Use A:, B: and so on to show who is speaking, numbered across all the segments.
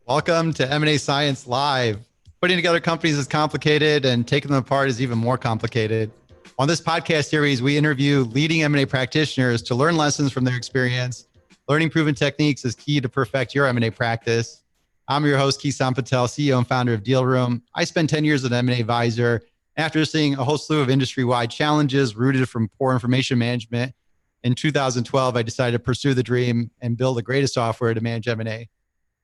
A: Welcome to M&A Science Live. Putting together companies is complicated and taking them apart is even more complicated. On this podcast series, we interview leading M&A practitioners to learn lessons from their experience. Learning proven techniques is key to perfect your M&A practice. I'm your host, Kison, CEO and founder of Deal Room. I spent 10 years as an M&A advisor. After seeing a whole slew of industry-wide challenges rooted from poor information management, in 2012, I decided to pursue the dream and build the greatest software to manage M&A.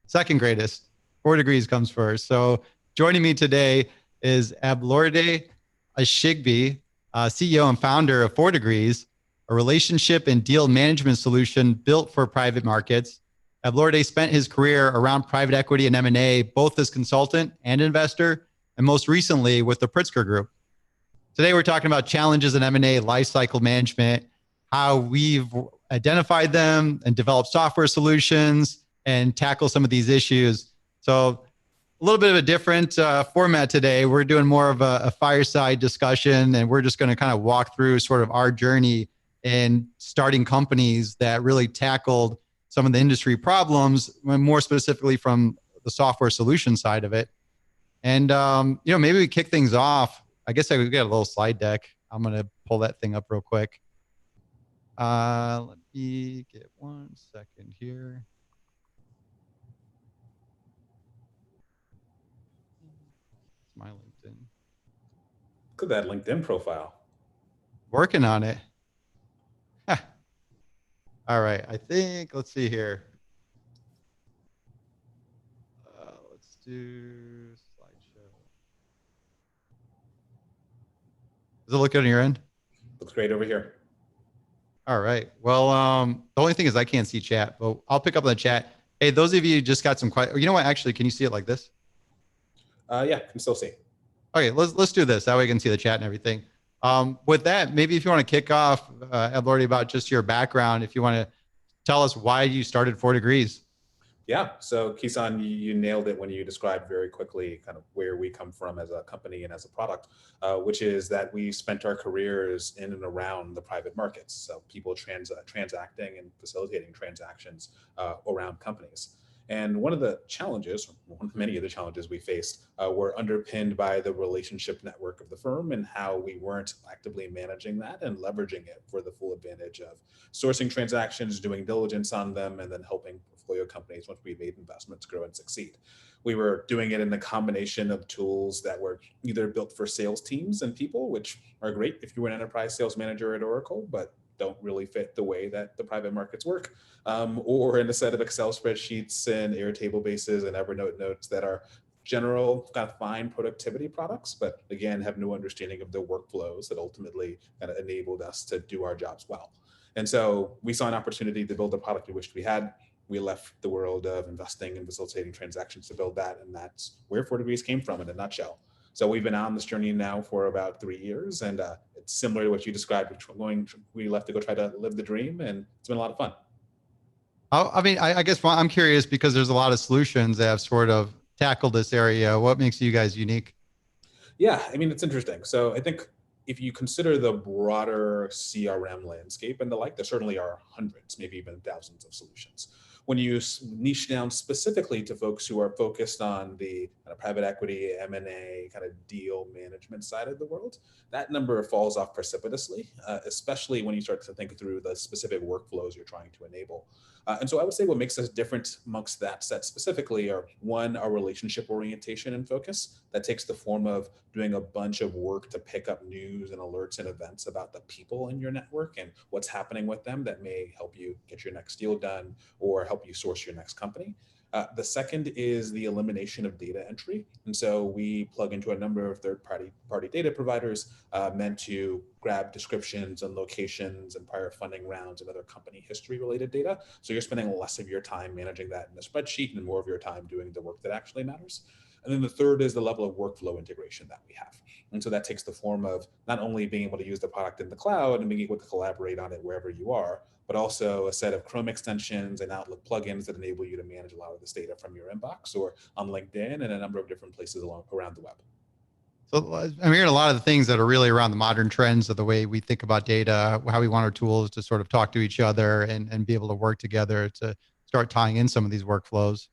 A: Second greatest, 4Degrees comes first. So joining me today is Ablorde Ashigbi, CEO and founder of 4Degrees, a relationship and deal management solution built for private markets. Ablorde spent his career around private equity and M&A, both as consultant and investor, and most recently with the Pritzker Group. Today, we're talking about challenges in M&A lifecycle management, how we've identified them and developed software solutions, and tackle some of these issues. So a little bit of a different format today. We're doing more of a fireside discussion, and we're just going to kind of walk through sort of our journey in starting companies that really tackled some of the industry problems, more specifically from the software solution side of it. And, maybe we kick things off. I guess I could get a little slide deck. I'm going to pull that thing up real quick. Let me get 1 second here. My LinkedIn.
B: Look at that LinkedIn profile.
A: Working on it. Huh. All right. I think, let's see here. Let's do slideshow. Does it look good on your end?
B: Looks great over here.
A: All right. Well, the only thing is I can't see chat, but I'll pick up on the chat. Hey, those of you who just got some quiet. You know what? Actually, can you see it like this?
B: Yeah, can still see.
A: Okay, let's do this. That way we can see the chat and everything. With that, maybe if you want to kick off, Ablorde, about just your background, if you want to tell us why you started 4Degrees.
B: Yeah, so Kison, you nailed it when you described very quickly kind of where we come from as a company and as a product, which is that we spent our careers in and around the private markets. So people transacting and facilitating transactions around companies. And one of the challenges, many of the challenges we faced were underpinned by the relationship network of the firm and how we weren't actively managing that and leveraging it for the full advantage of sourcing transactions, doing diligence on them, and then helping portfolio companies, once we made investments, grow and succeed. We were doing it in the combination of tools that were either built for sales teams and people, which are great if you were an enterprise sales manager at Oracle, but don't really fit the way that the private markets work, or in a set of Excel spreadsheets and Airtable bases and Evernote notes that are general kind of fine productivity products, but again, have no understanding of the workflows that ultimately kind of enabled us to do our jobs well. And so we saw an opportunity to build a product we wished we had. We left the world of investing and facilitating transactions to build that, and that's where 4Degrees came from in a nutshell. So we've been on this journey now for about 3 years, and it's similar to what you described. We left to go try to live the dream, and it's been a lot of fun.
A: I guess I'm curious because there's a lot of solutions that have sort of tackled this area. What makes you guys unique?
B: Yeah, it's interesting. So I think if you consider the broader CRM landscape and the like, there certainly are hundreds, maybe even thousands of solutions. When you niche down specifically to folks who are focused on the kind of private equity, M&A, kind of deal management side of the world, that number falls off precipitously, especially when you start to think through the specific workflows you're trying to enable. And so I would say what makes us different amongst that set specifically are, one, our relationship orientation and focus that takes the form of doing a bunch of work to pick up news and alerts and events about the people in your network and what's happening with them that may help you get your next deal done or help you source your next company. The second is the elimination of data entry. And so we plug into a number of third-party data providers meant to grab descriptions and locations and prior funding rounds and other company history-related data. So you're spending less of your time managing that in a spreadsheet and more of your time doing the work that actually matters. And then the third is the level of workflow integration that we have. And so that takes the form of not only being able to use the product in the cloud and being able to collaborate on it wherever you are, but also a set of Chrome extensions and Outlook plugins that enable you to manage a lot of this data from your inbox or on LinkedIn and a number of different places around the web.
A: So I'm hearing a lot of the things that are really around the modern trends of the way we think about data, how we want our tools to sort of talk to each other and be able to work together to start tying in some of these workflows.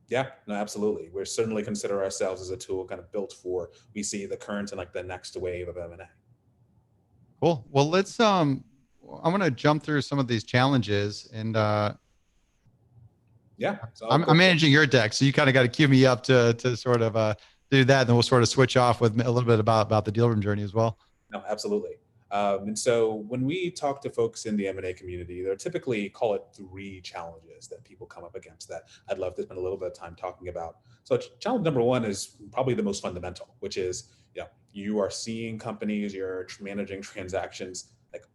B: Yeah, no, absolutely. We certainly consider ourselves as a tool kind of built for, we see the current and like the next wave of M&A.
A: Cool. Well, I'm going to jump through some of these challenges, and
B: Yeah, so I'll
A: I'm
B: go for it.
A: managing your deck, so you kind of got to cue me up to sort of do that. And then we'll sort of switch off with a little bit about the deal room journey as well.
B: No, absolutely. And so when we talk to folks in the M&A community, there are typically, call it, three challenges that people come up against that I'd love to spend a little bit of time talking about. So challenge number one is probably the most fundamental, which is, you are seeing companies, you're managing transactions. Like,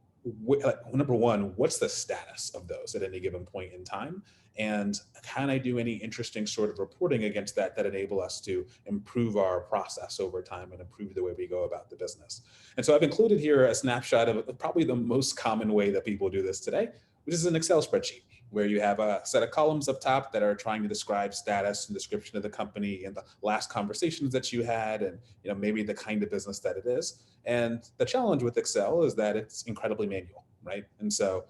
B: number one, what's the status of those at any given point in time? And can I do any interesting sort of reporting against that enable us to improve our process over time and improve the way we go about the business? And so I've included here a snapshot of probably the most common way that people do this today, which is an Excel spreadsheet, where you have a set of columns up top that are trying to describe status and description of the company and the last conversations that you had, and maybe the kind of business that it is. And the challenge with Excel is that it's incredibly manual, right? And so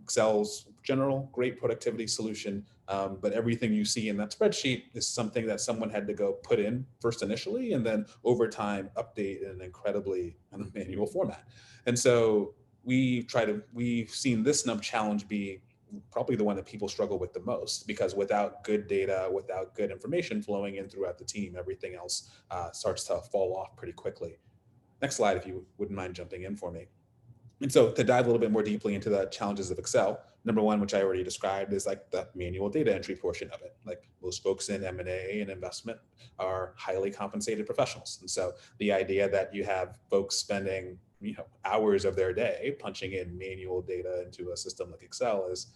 B: Excel's general great productivity solution, but everything you see in that spreadsheet is something that someone had to go put in first initially, and then over time update in an incredibly manual format. And so we've seen this challenge be probably the one that people struggle with the most, because without good data, without good information flowing in throughout the team, everything else starts to fall off pretty quickly. Next slide, if you wouldn't mind jumping in for me. And so to dive a little bit more deeply into the challenges of Excel, number one, which I already described, is like the manual data entry portion of it. Like, most folks in M&A and investment are highly compensated professionals. And so the idea that you have folks spending hours of their day punching in manual data into a system like Excel is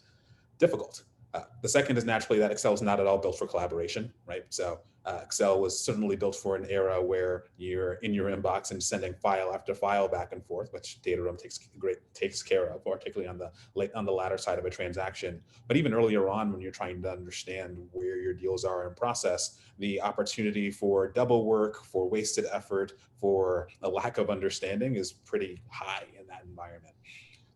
B: difficult. The second is naturally that Excel is not at all built for collaboration, right? So Excel was certainly built for an era where you're in your inbox and sending file after file back and forth, which data room takes care of, particularly on the latter side of a transaction. But even earlier on, when you're trying to understand where your deals are in process, the opportunity for double work, for wasted effort, for a lack of understanding is pretty high in that environment.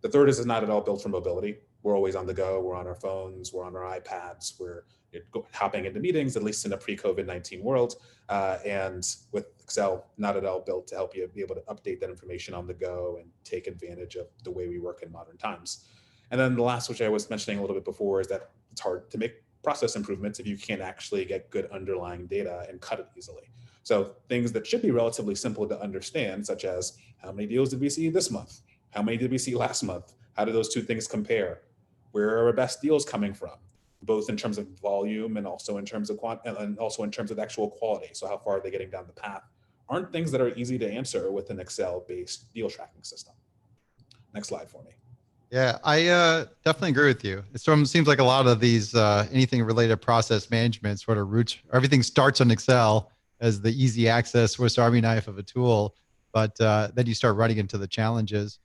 B: The third is not at all built for mobility. We're always on the go. We're on our phones. We're on our iPads. We're hopping into meetings, at least in a pre-COVID-19 world. And with Excel, not at all built to help you be able to update that information on the go and take advantage of the way we work in modern times. And then the last, which I was mentioning a little bit before, is that it's hard to make process improvements if you can't actually get good underlying data and cut it easily. So things that should be relatively simple to understand, such as how many deals did we see this month? How many did we see last month? How do those two things compare? Where are our best deals coming from, both in terms of volume and also in terms of actual quality? So how far are they getting down the path? Aren't things that are easy to answer with an Excel-based deal tracking system. Next slide for me.
A: Yeah, I definitely agree with you. It seems like a lot of these anything related to process management sort of roots. Everything starts on Excel as the easy access Swiss Army knife of a tool, but then you start running into the challenges.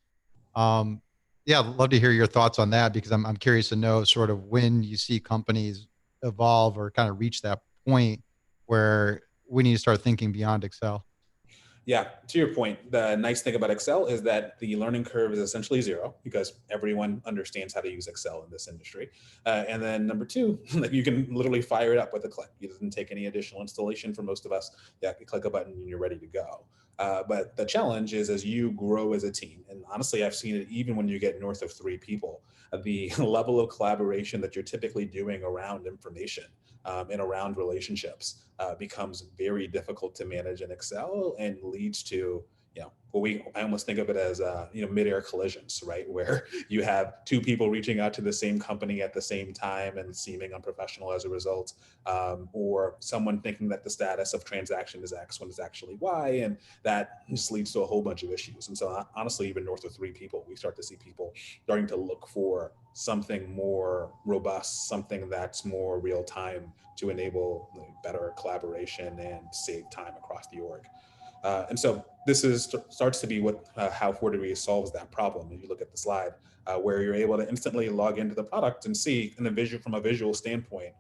A: Um, yeah, I'd love to hear your thoughts on that, because I'm curious to know sort of when you see companies evolve or kind of reach that point where we need to start thinking beyond Excel.
B: Yeah, to your point, the nice thing about Excel is that the learning curve is essentially zero, because everyone understands how to use Excel in this industry. And then number two, you can literally fire it up with a click. It doesn't take any additional installation for most of us. Yeah, you click a button and you're ready to go. But the challenge is, as you grow as a team, and honestly, I've seen it even when you get north of 3 people, the level of collaboration that you're typically doing around information and around relationships becomes very difficult to manage in Excel, and leads to, I almost think of it as mid-air collisions, right? Where you have two people reaching out to the same company at the same time and seeming unprofessional as a result, or someone thinking that the status of transaction is X when it's actually Y, and that just leads to a whole bunch of issues. And so honestly, even north of 3 people, we start to see people starting to look for something more robust, something that's more real time to enable better collaboration and save time across the org. And so starts to be how 4Degrees solves that problem. If you look at the slide, where you're able to instantly log into the product and see from a visual standpoint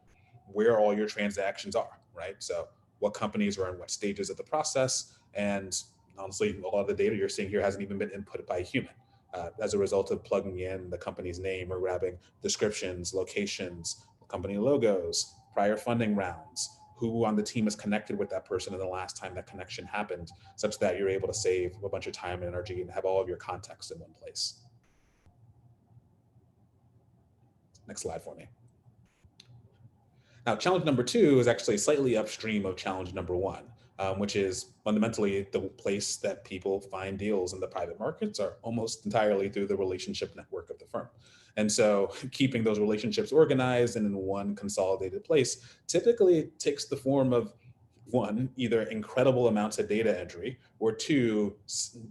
B: where all your transactions are, right? So what companies are in what stages of the process, and honestly, a lot of the data you're seeing here hasn't even been input by a human. As a result of plugging in the company's name or grabbing descriptions, locations, company logos, prior funding rounds, who on the team is connected with that person and the last time that connection happened, such that you're able to save a bunch of time and energy and have all of your context in one place. Next slide for me. Now, challenge number 2 is actually slightly upstream of challenge number 1, which is fundamentally the place that people find deals in the private markets are almost entirely through the relationship network of the firm. And so keeping those relationships organized and in one consolidated place typically takes the form of, 1, either incredible amounts of data entry, or 2,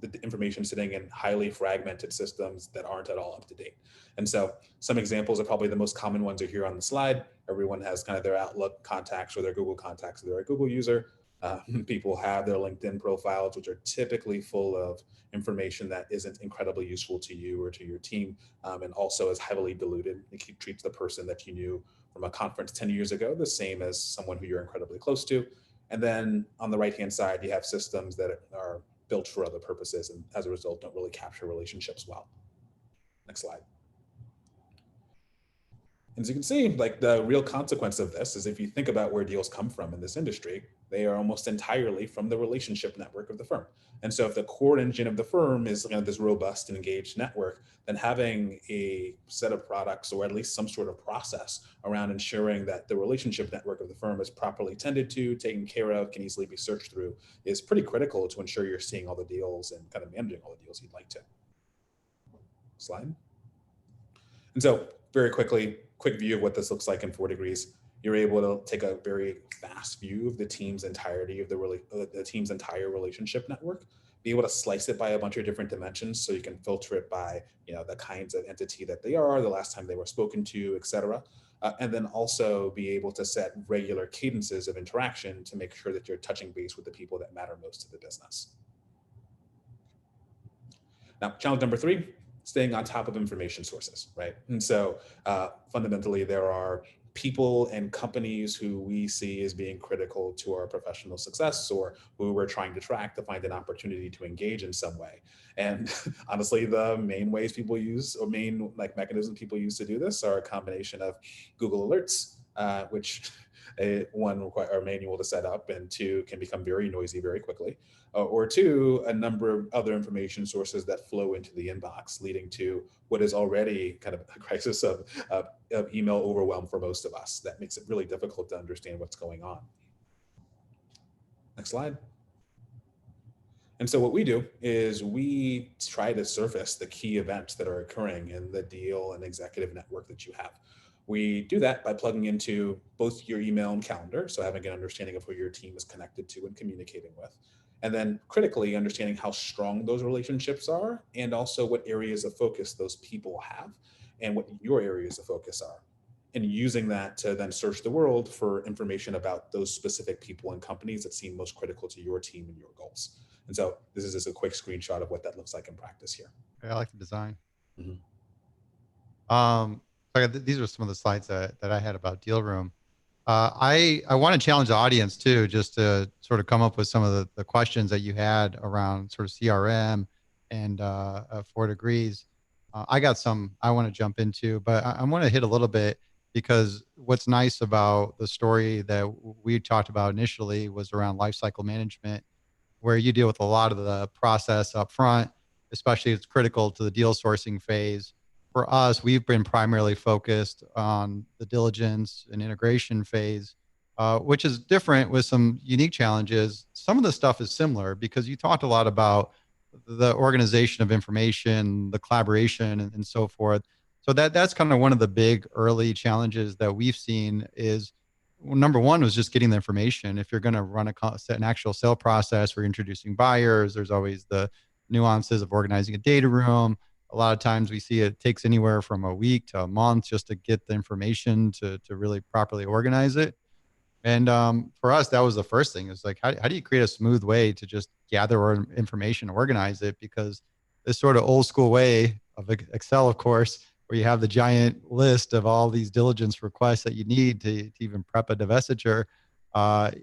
B: the information sitting in highly fragmented systems that aren't at all up to date. And so some examples are probably the most common ones are here on the slide. Everyone has kind of their Outlook contacts or their Google contacts, if they're a Google user. People have their LinkedIn profiles, which are typically full of information that isn't incredibly useful to you or to your team, and also is heavily diluted. It treats the person that you knew from a conference 10 years ago the same as someone who you're incredibly close to. And then on the right-hand side, you have systems that are built for other purposes and as a result don't really capture relationships well. Next slide. As you can see, like the real consequence of this is if you think about where deals come from in this industry, they are almost entirely from the relationship network of the firm. And so if the core engine of the firm is this robust and engaged network, then having a set of products or at least some sort of process around ensuring that the relationship network of the firm is properly tended to, taken care of, can easily be searched through is pretty critical to ensure you're seeing all the deals and kind of managing all the deals you'd like to. Slide. And so very quickly, quick view of what this looks like in 4Degrees. You're able to take a very fast view of the team's entirety of the team's entire relationship network, be able to slice it by a bunch of different dimensions so you can filter it by the kinds of entity that they are, the last time they were spoken to, et cetera. And then also be able to set regular cadences of interaction to make sure that you're touching base with the people that matter most to the business. Now, challenge number 3, staying on top of information sources, right? And so fundamentally, there are people and companies who we see as being critical to our professional success or who we're trying to track to find an opportunity to engage in some way. And honestly, the main ways people use or main mechanisms people use to do this are a combination of Google Alerts, which one require manual to set up, and 2 can become very noisy very quickly, or 2, a number of other information sources that flow into the inbox, leading to what is already kind of a crisis of email overwhelm for most of us. That makes it really difficult to understand what's going on. Next slide. And so what we do is we try to surface the key events that are occurring in the deal and executive network that you have. We do that by plugging into both your email and calendar, so having an understanding of who your team is connected to and communicating with. And then critically understanding how strong those relationships are and also what areas of focus those people have and what your areas of focus are. And using that to then search the world for information about those specific people and companies that seem most critical to your team and your goals. And so this is just a quick screenshot of what that looks like in practice here.
A: I like the design.
B: Mm-hmm.
A: These are some of the slides that I had about Deal Room. I want to challenge the audience too, just to sort of come up with some of the questions that you had around sort of CRM and 4Degrees. I got some I want to jump into, but I want to hit a little bit because what's nice about the story that we talked about initially was around lifecycle management, where you deal with a lot of the process up front, especially it's critical to the deal sourcing phase. For us, we've been primarily focused on the diligence and integration phase, which is different with some unique challenges. Some of the stuff is similar because you talked a lot about the organization of information, the collaboration, and so forth. So that's kind of one of the big early challenges that we've seen is well, number one was just getting the information. If you're going to run an actual sale process or introducing buyers, there's always the nuances of organizing a data room. A lot of times we see it takes anywhere from a week to a month just to get the information to really properly organize it. And for us, that was the first thing. Is like, how do you create a smooth way to just gather information, organize it? Because this sort of old school way of Excel, of course, where you have the giant list of all these diligence requests that you need to even prep a divestiture,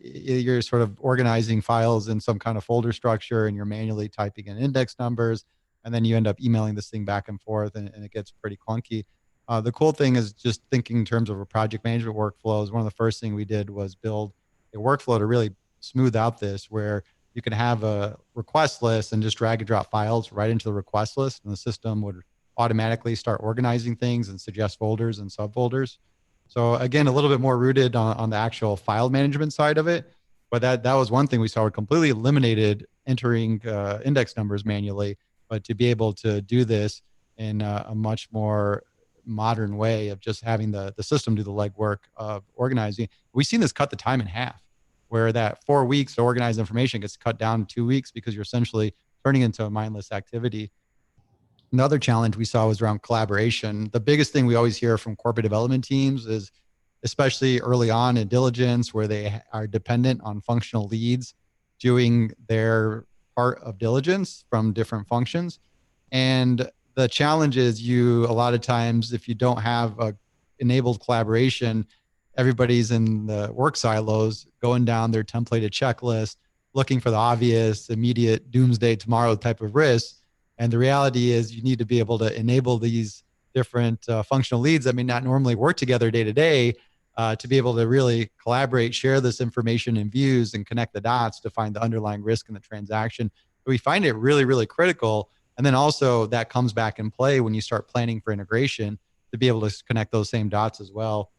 A: you're sort of organizing files in some kind of folder structure and you're manually typing in index numbers. And then you end up emailing this thing back and forth and it gets pretty clunky. The cool thing is just thinking in terms of a project management workflows. One of the first things we did was build a workflow to really smooth out this, where you can have a request list and just drag and drop files right into the request list, and the system would automatically start organizing things and suggest folders and subfolders. So again, a little bit more rooted on the actual file management side of it. But that was one thing we saw. We completely eliminated entering index numbers manually, but to be able to do this in a much more modern way of just having the system do the legwork of organizing. We've seen this cut the time in half, where that 4 weeks to organize information gets cut down to 2 weeks because you're essentially turning into a mindless activity. Another challenge we saw was around collaboration. The biggest thing we always hear from corporate development teams is, especially early on in diligence, where they are dependent on functional leads doing their part of diligence from different functions. And the challenge is, you, a lot of times, if you don't have a enabled collaboration, everybody's in the work silos going down their templated checklist, looking for the obvious, immediate doomsday tomorrow type of risks. And the reality is, you need to be able to enable these different functional leads that may not normally work together day to day, to be able to really collaborate, share this information and views, and connect the dots to find the underlying risk in the transaction. We find it really, really critical. And then also that comes back in play when you start planning for integration, to be able to connect those same dots as well.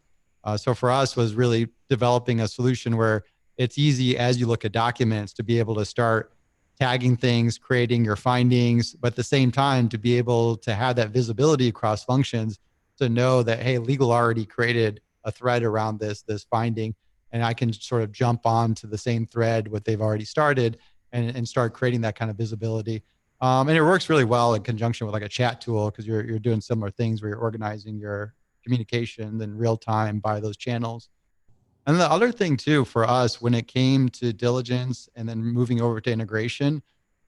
A: So for us was really developing a solution where it's easy, as you look at documents, to be able to start tagging things, creating your findings, but at the same time to be able to have that visibility across functions, to know that, hey, legal already created a thread around this finding, and I can sort of jump on to the same thread what they've already started, and start creating that kind of visibility. And it works really well in conjunction with like a chat tool, because you're doing similar things where you're organizing your communication in real time by those channels. And the other thing too for us, when it came to diligence and then moving over to integration,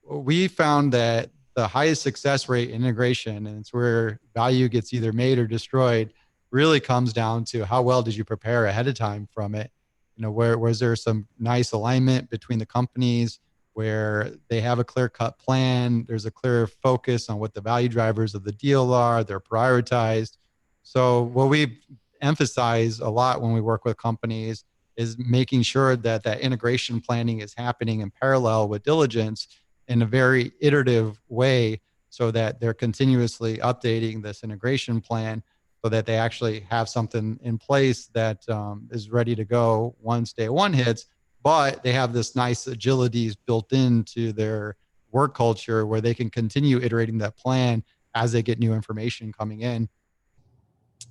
A: we found that the highest success rate in integration, and it's where value gets either made or destroyed, really comes down to how well did you prepare ahead of time from it. Where was there some nice alignment between the companies, where they have a clear cut plan, there's a clear focus on what the value drivers of the deal are, they're prioritized. So what we emphasize a lot when we work with companies is making sure that that integration planning is happening in parallel with diligence in a very iterative way, so that they're continuously updating this integration plan, so that they actually have something in place that is ready to go once day one hits. But they have this nice agilities built into their work culture, where they can continue iterating that plan as they get new information coming in.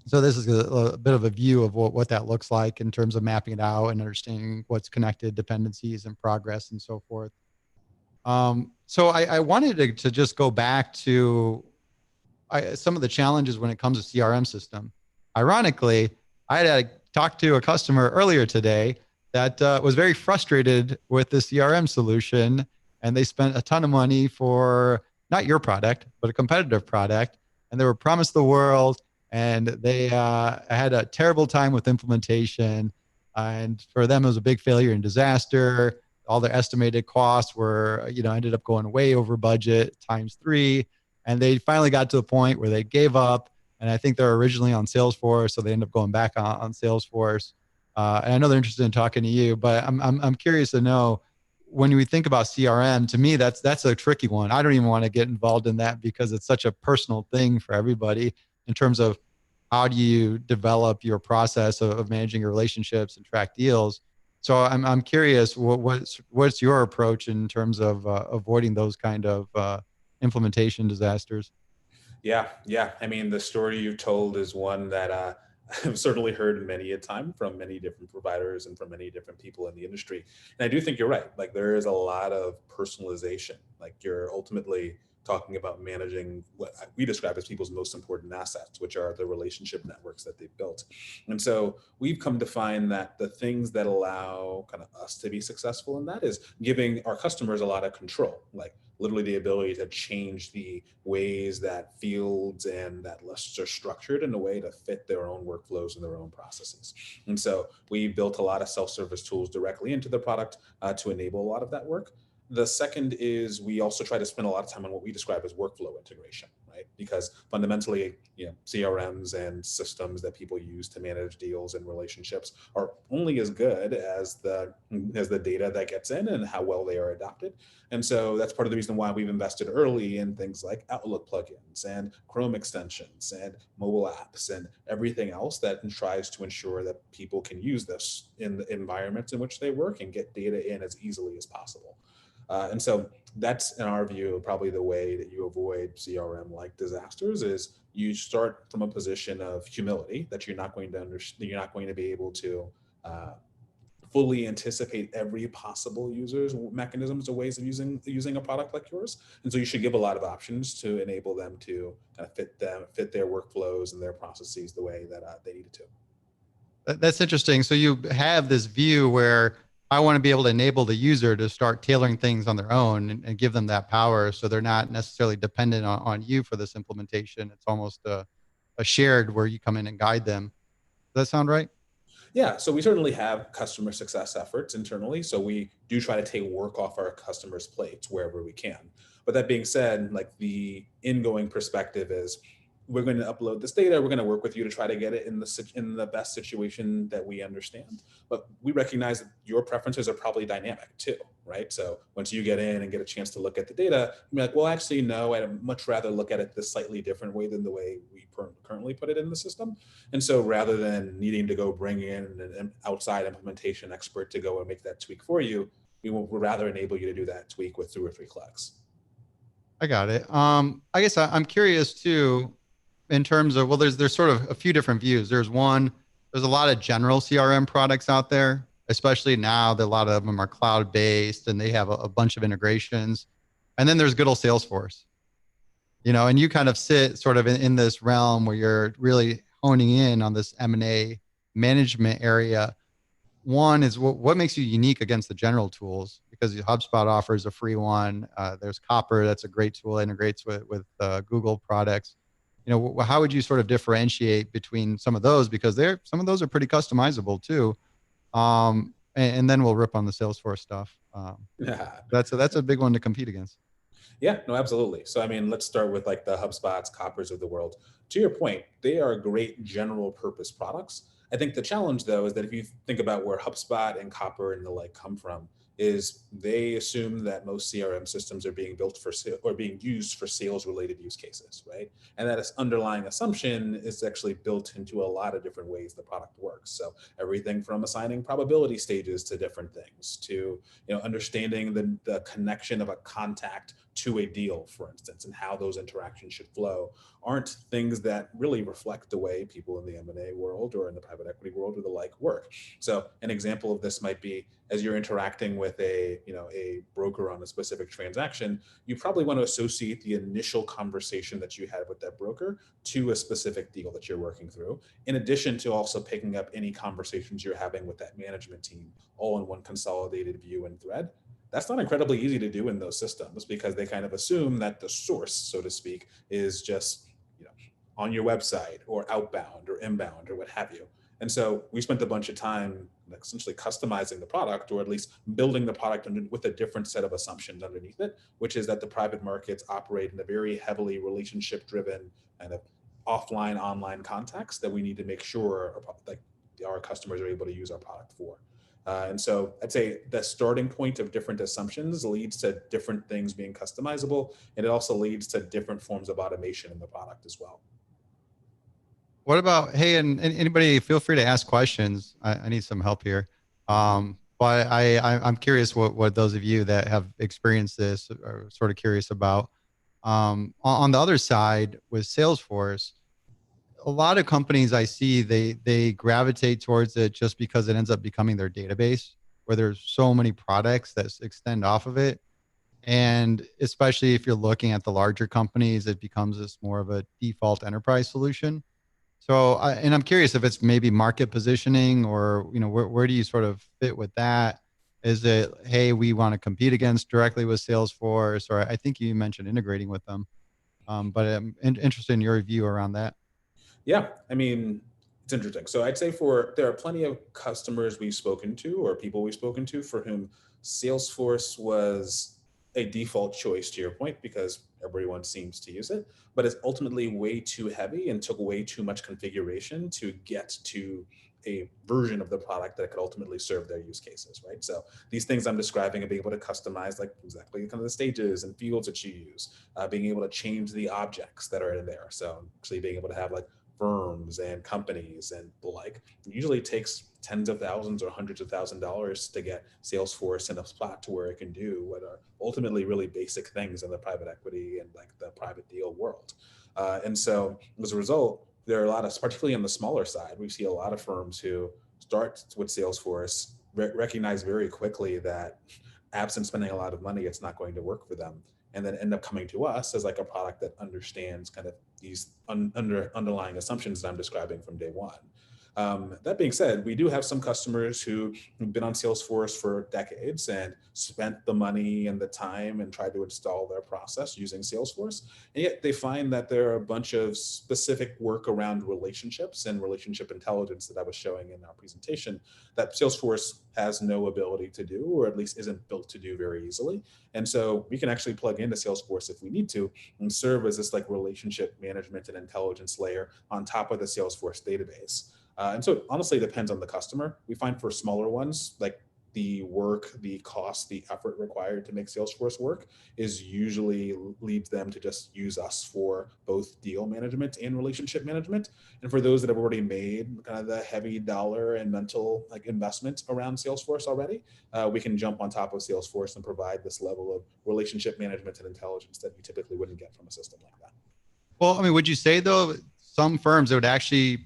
A: So this is a bit of a view of what that looks like in terms of mapping it out and understanding what's connected, dependencies and progress and so forth. So I wanted to just go back to some of the challenges when it comes to CRM system. Ironically, I had talked to a customer earlier today that was very frustrated with the CRM solution, and they spent a ton of money for not your product, but a competitive product, and they were promised the world, and they had a terrible time with implementation. And for them, it was a big failure and disaster. All their estimated costs were, ended up going way over budget times three. And they finally got to the point where they gave up. And I think they're originally on Salesforce, so they end up going back on Salesforce. And I know they're interested in talking to you, but I'm curious to know, when we think about CRM, to me that's a tricky one. I don't even want to get involved in that, because it's such a personal thing for everybody in terms of how do you develop your process of managing your relationships and track deals. So I'm curious, what's your approach in terms of avoiding those kind of implementation disasters?
B: Yeah. I mean, the story you told is one that I've certainly heard many a time from many different providers and from many different people in the industry. And I do think you're right. Like, there is a lot of personalization. Like, you're ultimately talking about managing what we describe as people's most important assets, which are the relationship networks that they've built. And so we've come to find that the things that allow kind of us to be successful in that is giving our customers a lot of control, like literally the ability to change the ways that fields and that lists are structured in a way to fit their own workflows and their own processes. And so we built a lot of self-service tools directly into the product to enable a lot of that work. The second is we also try to spend a lot of time on what we describe as workflow integration. right? Because fundamentally, CRMs and systems that people use to manage deals and relationships are only as good as the data that gets in and how well they are adopted. And so that's part of the reason why we've invested early in things like Outlook plugins and Chrome extensions and mobile apps and everything else that tries to ensure that people can use this in the environments in which they work and get data in as easily as possible. And so that's, in our view, probably the way that you avoid CRM like disasters is you start from a position of humility that you're not going to understand, you're not going to be able to uh, fully anticipate every possible user's mechanisms or ways of using a product like yours. And so you should give a lot of options to enable them to kind of fit their workflows and their processes the way that they need to.
A: That's interesting. So you have this view where I want to be able to enable the user to start tailoring things on their own and give them that power. So they're not necessarily dependent on you for this implementation. It's almost a shared where you come in and guide them. Does that sound right?
B: Yeah, so we certainly have customer success efforts internally. So we do try to take work off our customers' plates wherever we can. But that being said, like the ingoing perspective is we're going to upload this data. We're going to work with you to try to get it in the best situation that we understand. But we recognize that your preferences are probably dynamic too, right? So once you get in and get a chance to look at the data, you're like, well, actually, no, I'd much rather look at it this slightly different way than the way we currently put it in the system. And so rather than needing to go bring in an outside implementation expert to go and make that tweak for you, we would rather enable you to do that tweak with 2 or 3 clicks.
A: I got it. I guess I'm curious too, in terms of, well, there's sort of a few different views. There's a lot of general CRM products out there, especially now that a lot of them are cloud based and they have a bunch of integrations. And then there's good old Salesforce, and you kind of sit sort of in this realm where you're really honing in on this M&A management area. One is what makes you unique against the general tools, because HubSpot offers a free one. There's Copper, that's a great tool, integrates with Google products. How would you sort of differentiate between some of those, because some of those are pretty customizable too. And then we'll rip on the Salesforce stuff.
B: Yeah.
A: That's a big one to compete against.
B: Yeah, no, absolutely. So, I mean, let's start with like the HubSpots, Coppers of the world. To your point, they are great general purpose products. I think the challenge though is that if you think about where HubSpot and Copper and the like come from, is they assume that most CRM systems are being built for or being used for sales related use cases, right? And that underlying assumption is actually built into a lot of different ways the product works. So everything from assigning probability stages to different things to understanding the connection of a contact to a deal, for instance, and how those interactions should flow aren't things that really reflect the way people in the M&A world or in the private equity world or the like work. So an example of this might be as you're interacting with a broker on a specific transaction, you probably want to associate the initial conversation that you had with that broker to a specific deal that you're working through, in addition to also picking up any conversations you're having with that management team all in one consolidated view and thread. That's not incredibly easy to do in those systems because they kind of assume that the source, so to speak, is just on your website or outbound or inbound or what have you. And so we spent a bunch of time essentially customizing the product, or at least building the product with a different set of assumptions underneath it, which is that the private markets operate in a very heavily relationship-driven kind of offline, online context that we need to make sure like our customers are able to use our product for. And so I'd say the starting point of different assumptions leads to different things being customizable, and it also leads to different forms of automation in the product as well.
A: What about, hey, and anybody feel free to ask questions. I need some help here. But I'm curious what those of you that have experienced this are sort of curious about. On the other side with Salesforce, a lot of companies I see, they gravitate towards it just because it ends up becoming their database, where there's so many products that extend off of it. And especially if you're looking at the larger companies, it becomes this more of a default enterprise solution. So, and I'm curious if it's maybe market positioning, or, where do you sort of fit with that? Is it, hey, we want to compete against directly with Salesforce, or I think you mentioned integrating with them. But I'm interested in your view around that.
B: Yeah, I mean, it's interesting. So I'd say there are plenty of customers we've spoken to or people we've spoken to for whom Salesforce was a default choice, to your point, because Everyone seems to use it, but it's ultimately way too heavy and took way too much configuration to get to a version of the product that could ultimately serve their use cases, right? So these things I'm describing are being able to customize like exactly kind of the stages and fields that you use, being able to change the objects that are in there. So actually being able to have like firms and companies and the like. It usually takes tens of thousands or hundreds of $1,000s to get Salesforce in a spot to where it can do what are ultimately really basic things in the private equity and like the private deal world. And so as a result, there are a lot of, particularly on the smaller side, we see a lot of firms who start with Salesforce, recognize very quickly that absent spending a lot of money, it's not going to work for them. And then end up coming to us as like a product that understands kind of these underlying assumptions that I'm describing from day one. That being said, we do have some customers who have been on Salesforce for decades and spent the money and the time and tried to install their process using Salesforce. And yet they find that there are a bunch of specific work around relationships and relationship intelligence that I was showing in our presentation that Salesforce has no ability to do, or at least isn't built to do very easily. And so we can actually plug into Salesforce if we need to and serve as this like relationship management and intelligence layer on top of the Salesforce database. And so it honestly depends on the customer. We find for smaller ones, like the work, the cost, the effort required to make Salesforce work is usually leads them to just use us for both deal management and relationship management. And for those that have already made kind of the heavy dollar and mental like investment around Salesforce already, we can jump on top of Salesforce and provide this level of relationship management and intelligence that you typically wouldn't get from a system like that.
A: Well, I mean, would you say though, some firms that would actually,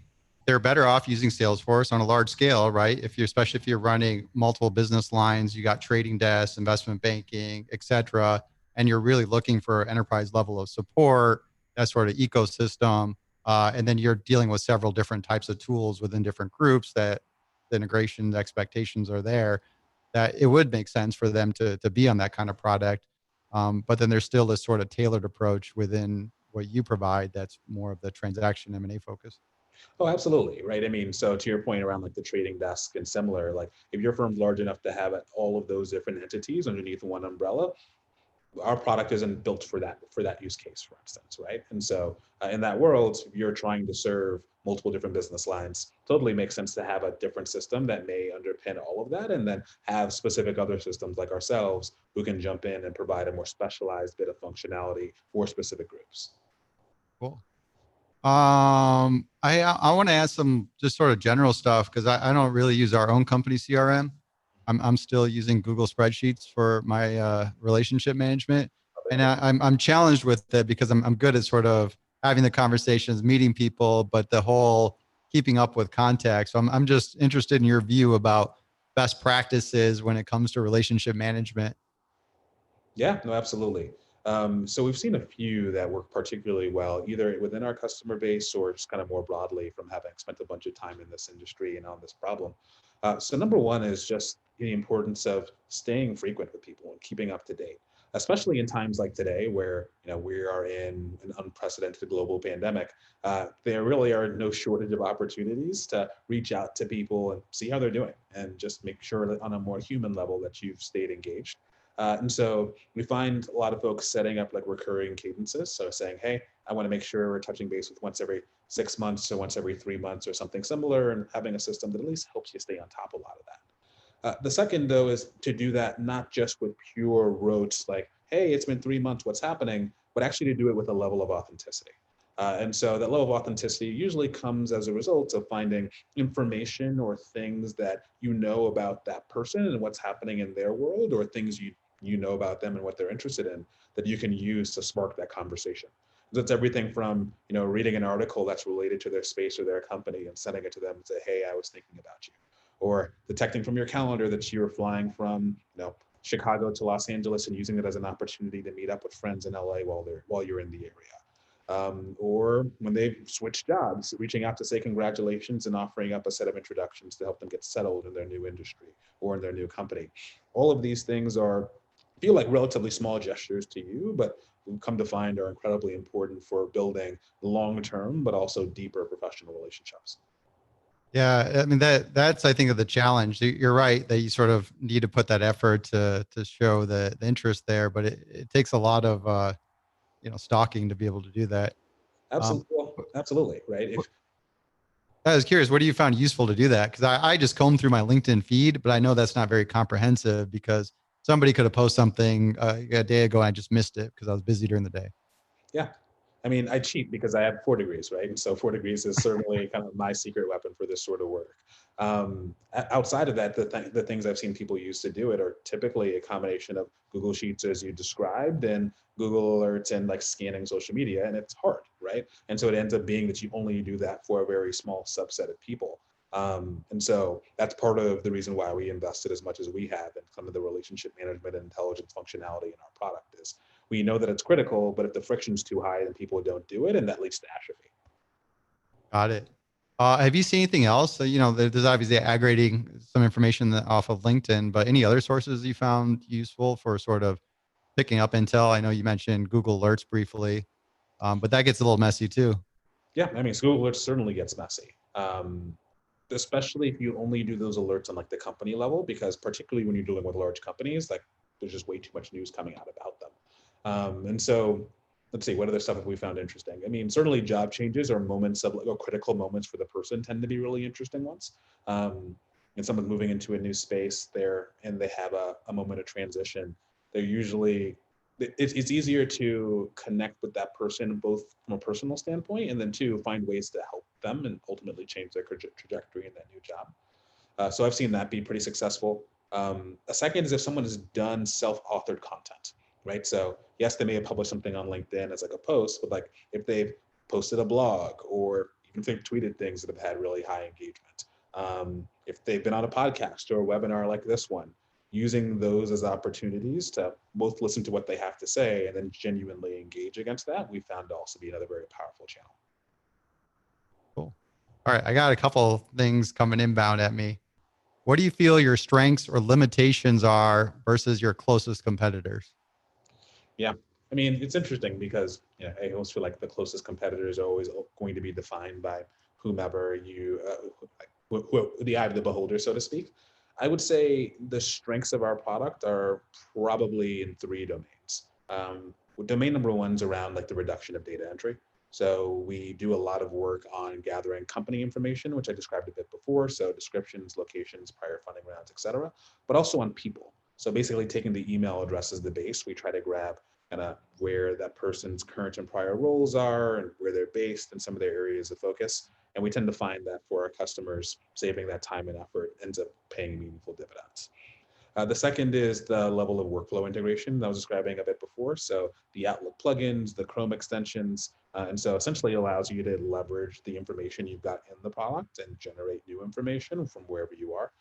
A: they're better off using Salesforce on a large scale, right? If you're, especially if you're running multiple business lines, you got trading desks, investment banking, et cetera, and you're really looking for enterprise level of support, that sort of ecosystem. And then you're dealing with several different types of tools within different groups that the integration expectations are there, that it would make sense for them to be on that kind of product. But then there's still this sort of tailored approach within what you provide that's more of the transaction M&A focus.
B: Oh, absolutely. Right. I mean, so to your point around like the trading desk and similar, like if your firm's large enough to have all of those different entities underneath one umbrella, our product isn't built for that use case, for instance, right? And so in that world, if you're trying to serve multiple different business lines, totally makes sense to have a different system that may underpin all of that, and then have specific other systems like ourselves who can jump in and provide a more specialized bit of functionality for specific groups.
A: Cool. I want to ask some just sort of general stuff because I don't really use our own company CRM. I'm still using Google spreadsheets for my relationship management, and I'm challenged with it because I'm good at sort of having the conversations, meeting people, but the whole keeping up with contacts. So I'm just interested in your view about best practices when it comes to relationship management.
B: Yeah, no, absolutely. So we've seen a few that work particularly well, either within our customer base or just kind of more broadly from having spent a bunch of time in this industry and on this problem. So number one is just the importance of staying frequent with people and keeping up to date, especially in times like today where we are in an unprecedented global pandemic. There really are no shortage of opportunities to reach out to people and see how they're doing and just make sure that on a more human level that you've stayed engaged. And so we find a lot of folks setting up like recurring cadences. So saying, hey, I want to make sure we're touching base with once every 6 months or once every 3 months or something similar, and having a system that at least helps you stay on top of a lot of that. The second, though, is to do that not just with pure rote, like, hey, it's been 3 months, what's happening, but actually to do it with a level of authenticity. And so that level of authenticity usually comes as a result of finding information or things that you know about that person and what's happening in their world, or things you know about them and what they're interested in that you can use to spark that conversation. So it's everything from reading an article that's related to their space or their company and sending it to them and say, hey, I was thinking about you, or detecting from your calendar that you're flying from Chicago to Los Angeles and using it as an opportunity to meet up with friends in LA while you're in the area. Or when they've switched jobs, reaching out to say congratulations and offering up a set of introductions to help them get settled in their new industry or in their new company. All of these things feel like relatively small gestures to you, but we've come to find are incredibly important for building long-term, but also deeper professional relationships.
A: Yeah, I mean that's I think of the challenge. You're right that you sort of need to put that effort to show the interest there, but it takes a lot of stalking to be able to do that.
B: Absolutely. Well, absolutely. Right.
A: I was curious, what do you find useful to do that? Because I just comb through my LinkedIn feed, but I know that's not very comprehensive because somebody could have posted something a day ago and I just missed it because I was busy during the day.
B: Yeah. I mean, I cheat because I have 4 degrees, right? And so 4 degrees is certainly kind of my secret weapon for this sort of work. Outside of that, the things I've seen people use to do it are typically a combination of Google Sheets, as you described, and Google Alerts and like scanning social media, and it's hard, right? And so it ends up being that you only do that for a very small subset of people. And so that's part of the reason why we invested as much as we have in some of the relationship management and intelligence functionality in our product is we know that it's critical, but if the friction's too high, then people don't do it, and that leads to atrophy.
A: Got it. Have you seen anything else? So, there's obviously aggregating some information off of LinkedIn, but any other sources you found useful for sort of picking up intel? I know you mentioned Google Alerts briefly, but that gets a little messy too.
B: Yeah, I mean, Google Alerts certainly gets messy, especially if you only do those alerts on like the company level, because particularly when you're dealing with large companies, like there's just way too much news coming out about them. And so let's see, what other stuff have we found interesting? I mean, certainly job changes or moments of or critical moments for the person tend to be really interesting ones. And someone's moving into a new space there and they have a moment of transition. They're usually, it's easier to connect with that person, both from a personal standpoint, and then to find ways to help them and ultimately change their trajectory in that new job. So I've seen that be pretty successful. A second is if someone has done self-authored content, right? So yes, they may have published something on LinkedIn as like a post, but like if they've posted a blog or even if they've tweeted things that have had really high engagement, if they've been on a podcast or a webinar like this one, using those as opportunities to both listen to what they have to say and then genuinely engage against that, we found to also be another very powerful channel.
A: Cool. All right. I got a couple of things coming inbound at me. What do you feel your strengths or limitations are versus your closest competitors?
B: Yeah. I mean, it's interesting because I always feel like the closest competitors are always going to be defined by whomever the eye of the beholder, so to speak. I would say the strengths of our product are probably in 3 domains. Domain number one's around like the reduction of data entry. So we do a lot of work on gathering company information, which I described a bit before. So descriptions, locations, prior funding rounds, et cetera, but also on people. So basically taking the email address as the base, we try to grab kind of where that person's current and prior roles are and where they're based and some of their areas of focus. And we tend to find that for our customers, saving that time and effort ends up paying meaningful dividends. The second is the level of workflow integration that I was describing a bit before. So the Outlook plugins, the Chrome extensions, and so essentially allows you to leverage the information you've got in the product and generate new information from wherever you are.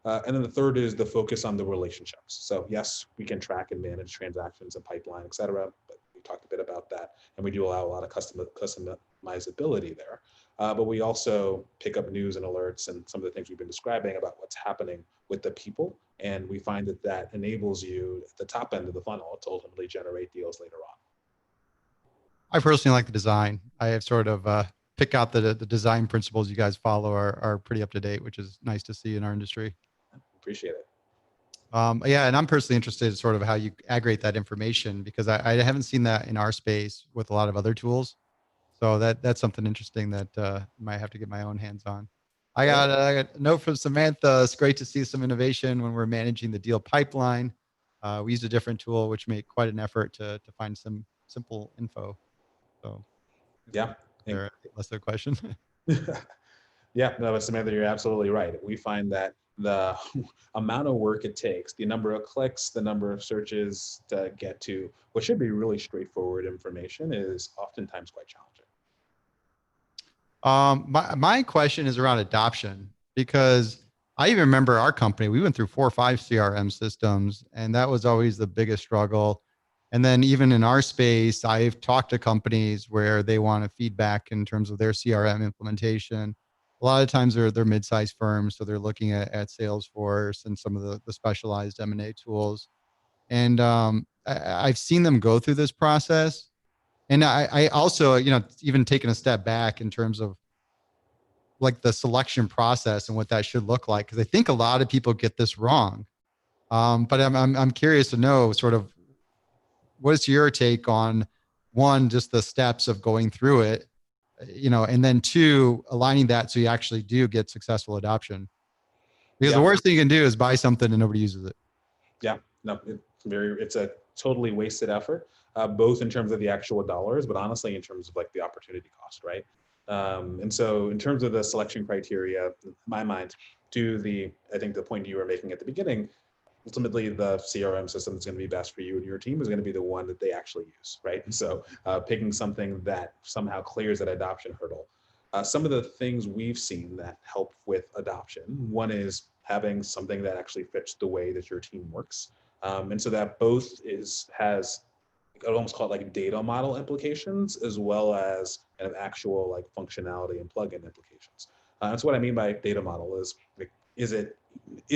B: And then the third is the focus on the relationships. So yes, we can track and manage transactions and pipeline, et cetera, but we talked a bit about that. And we do allow a lot of customizability there. But we also pick up news and alerts and some of the things we've been describing about what's happening with the people. And we find that that enables you at the top end of the funnel to ultimately generate deals later on.
A: I personally like the design. I have sort of pick out the design principles you guys follow are pretty up to date, which is nice to see in our industry.
B: Appreciate it.
A: Yeah, and I'm personally interested in sort of how you aggregate that information because I haven't seen that in our space with a lot of other tools. So that's something interesting that might have to get my own hands on. I got a note from Samantha. It's great to see some innovation when we're managing the deal pipeline. We used a different tool, which made quite an effort to find some simple info. So
B: Yeah.
A: that's the question.
B: Yeah, no, Samantha, you're absolutely right. We find that the amount of work it takes, the number of clicks, the number of searches to get to what should be really straightforward information is oftentimes quite challenging.
A: My question is around adoption because I even remember our company, we went through 4 or 5 CRM systems, and that was always the biggest struggle. And then even in our space, I've talked to companies where they want a feedback in terms of their CRM implementation. A lot of times they're mid-sized firms, so they're looking at Salesforce and some of the specialized M&A tools. And I've seen them go through this process. And I also, even taking a step back in terms of like the selection process and what that should look like, because I think a lot of people get this wrong. But I'm curious to know sort of what's your take on one, just the steps of going through it, and then two, aligning that so you actually do get successful adoption. Because the
B: Yeah.
A: worst thing you can do is buy something and nobody uses it.
B: Yeah, no, it's a totally wasted effort, both in terms of the actual dollars, but honestly, in terms of like the opportunity cost, right? And so in terms of the selection criteria, in my mind, I think the point you were making at the beginning, ultimately the CRM system that's going to be best for you and your team is going to be the one that they actually use, right? And so picking something that somehow clears that adoption hurdle. Some of the things we've seen that help with adoption, one is having something that actually fits the way that your team works. And so that both has, I'd almost call it like data model implications, as well as kind of actual like functionality and plugin implications. That's what I mean by data model is like, is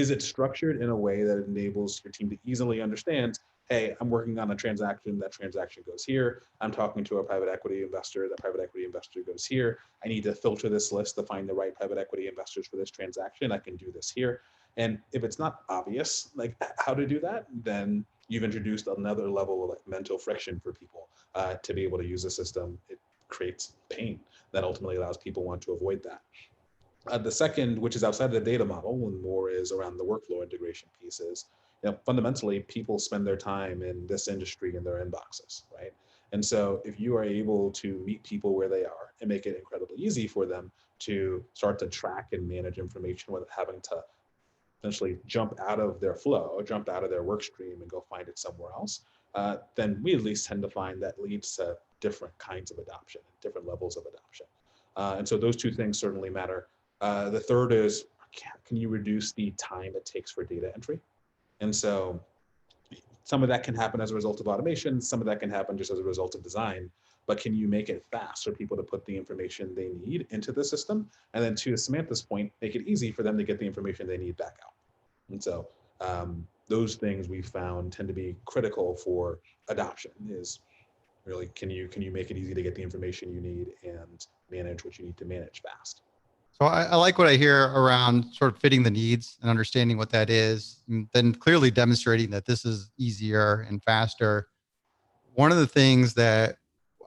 B: it structured in a way that enables your team to easily understand, hey, I'm working on a transaction, that transaction goes here. I'm talking to a private equity investor, that private equity investor goes here. I need to filter this list to find the right private equity investors for this transaction. I can do this here. And if it's not obvious, like how to do that, then you've introduced another level of like mental friction for people to be able to use the system. It creates pain that ultimately allows people want to avoid that. The second, which is outside of the data model and more is around the workflow integration pieces, fundamentally people spend their time in this industry in their inboxes, right? And so if you are able to meet people where they are and make it incredibly easy for them to start to track and manage information without having to essentially jump out of their flow, jump out of their work stream and go find it somewhere else, then we at least tend to find that leads to different kinds of adoption, different levels of adoption. And so those two things certainly matter. The third is, can you reduce the time it takes for data entry? And so some of that can happen as a result of automation, some of that can happen just as a result of design, but can you make it fast for people to put the information they need into the system? And then to Samantha's point, make it easy for them to get the information they need back out. And so those things we found tend to be critical for adoption is really, can you make it easy to get the information you need and manage what you need to manage fast?
A: So I like what I hear around sort of fitting the needs and understanding what that is, and then clearly demonstrating that this is easier and faster. One of the things that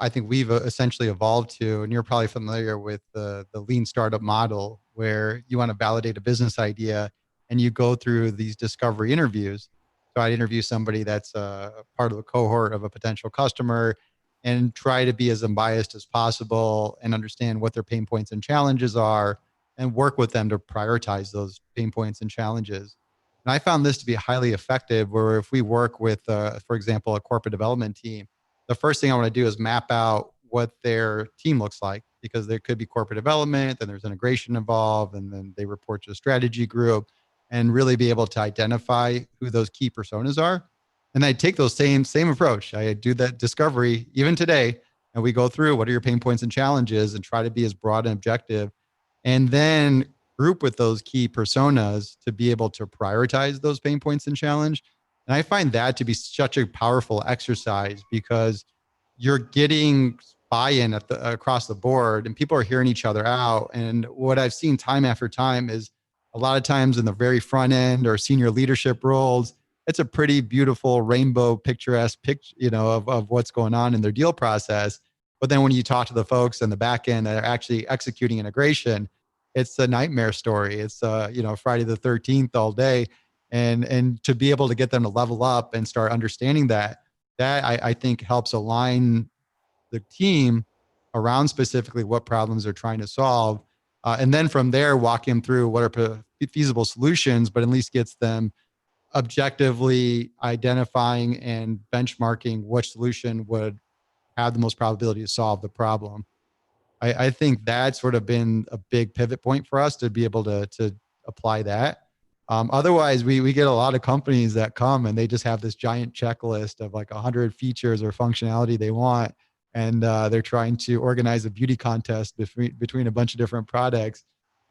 A: I think we've essentially evolved to, and you're probably familiar with the lean startup model, where you want to validate a business idea and you go through these discovery interviews. So I'd interview somebody that's a part of a cohort of a potential customer and try to be as unbiased as possible and understand what their pain points and challenges are and work with them to prioritize those pain points and challenges. And I found this to be highly effective where if we work with, for example, a corporate development team, the first thing I want to do is map out what their team looks like because there could be corporate development, then there's integration involved, and then they report to a strategy group and really be able to identify who those key personas are. And I take those same approach. I do that discovery even today, and we go through what are your pain points and challenges and try to be as broad and objective, and then group with those key personas to be able to prioritize those pain points and challenge. And I find that to be such a powerful exercise because you're getting buy-in across the board and people are hearing each other out. And what I've seen time after time is a lot of times in the very front end or senior leadership roles, it's a pretty beautiful rainbow picturesque picture, of what's going on in their deal process. But then when you talk to the folks in the back end that are actually executing integration, it's a nightmare story. It's Friday the 13th all day. And to be able to get them to level up and start understanding that I think helps align the team around specifically what problems they're trying to solve. And then from there, walk them through what are feasible solutions, but at least gets them objectively identifying and benchmarking which solution would have the most probability to solve the problem. I think that's sort of been a big pivot point for us to be able to apply that. Otherwise, we get a lot of companies that come and they just have this giant checklist of like 100 features or functionality they want, and they're trying to organize a beauty contest between a bunch of different products.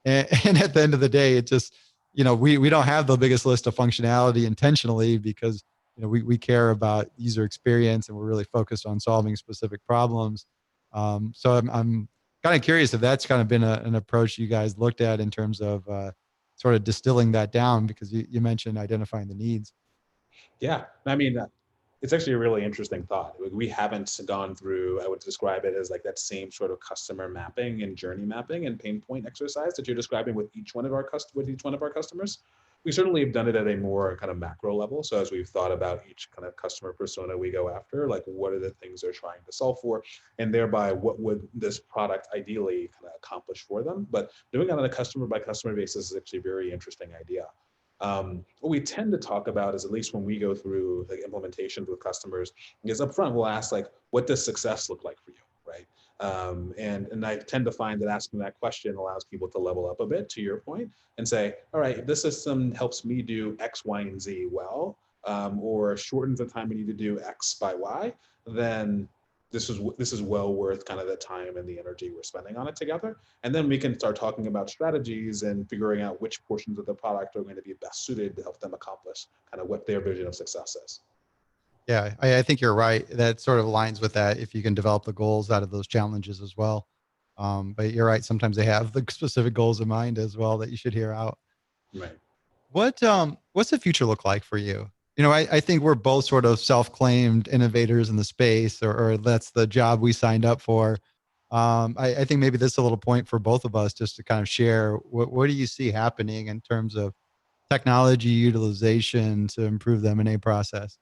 A: And at the end of the day, it just we don't have the biggest list of functionality intentionally because we care about user experience and we're really focused on solving specific problems. So I'm kind of curious if that's kind of been an approach you guys looked at in terms of sort of distilling that down because you mentioned identifying the needs.
B: Yeah, I mean, It's actually a really interesting thought. We haven't gone through, I would describe it as like that same sort of customer mapping and journey mapping and pain point exercise that you're describing with each one of our customers. We certainly have done it at a more kind of macro level. So as we've thought about each kind of customer persona we go after, like what are the things they're trying to solve for, and thereby what would this product ideally kind of accomplish for them. But doing it on a customer by customer basis is actually a very interesting idea. What we tend to talk about is, at least when we go through like implementations with customers, is upfront we'll ask like, what does success look like for you, right? And I tend to find that asking that question allows people to level up a bit, to your point, and say, all right, if this system helps me do X, Y, and Z well, or shortens the time we need to do X by Y, then this is well worth kind of the time and the energy we're spending on it together. And then we can start talking about strategies and figuring out which portions of the product are going to be best suited to help them accomplish kind of what their vision of success is.
A: Yeah, I think you're right. That sort of aligns with that if you can develop the goals out of those challenges as well. But you're right. Sometimes they have the specific goals in mind as well that you should hear out.
B: Right.
A: What's the future look like for you? I think we're both sort of self-claimed innovators in the space, or that's the job we signed up for. I think maybe this is a little point for both of us just to kind of share what do you see happening in terms of technology utilization to improve the M&A process?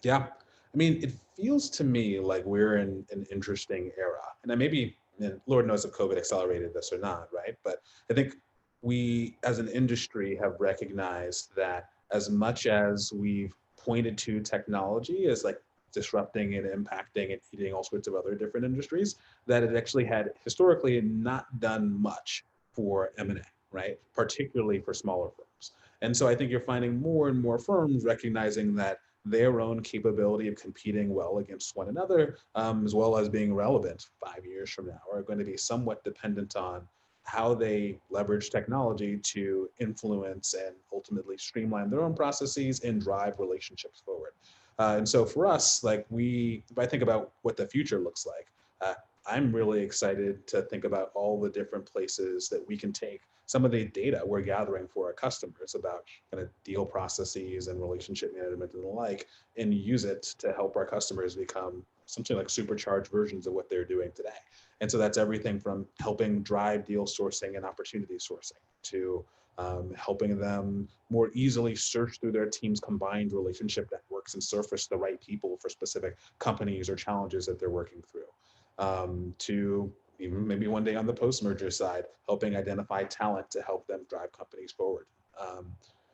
B: Yeah. I mean, it feels to me like we're in an interesting era. And then maybe, and Lord knows if COVID accelerated this or not, right? But I think we as an industry have recognized that as much as we've pointed to technology as like disrupting and impacting and eating all sorts of other different industries, that it actually had historically not done much for M&A, right? Particularly for smaller firms. And so I think you're finding more and more firms recognizing that their own capability of competing well against one another, as well as being relevant 5 years from now, are going to be somewhat dependent on how they leverage technology to influence and ultimately streamline their own processes and drive relationships forward. And so for us, if I think about what the future looks like, I'm really excited to think about all the different places that we can take some of the data we're gathering for our customers about kind of deal processes and relationship management and the like, and use it to help our customers become something like supercharged versions of what they're doing today. And so that's everything from helping drive deal sourcing and opportunity sourcing to helping them more easily search through their team's combined relationship networks and surface the right people for specific companies or challenges that they're working through, to even maybe one day on the post-merger side, helping identify talent to help them drive companies forward.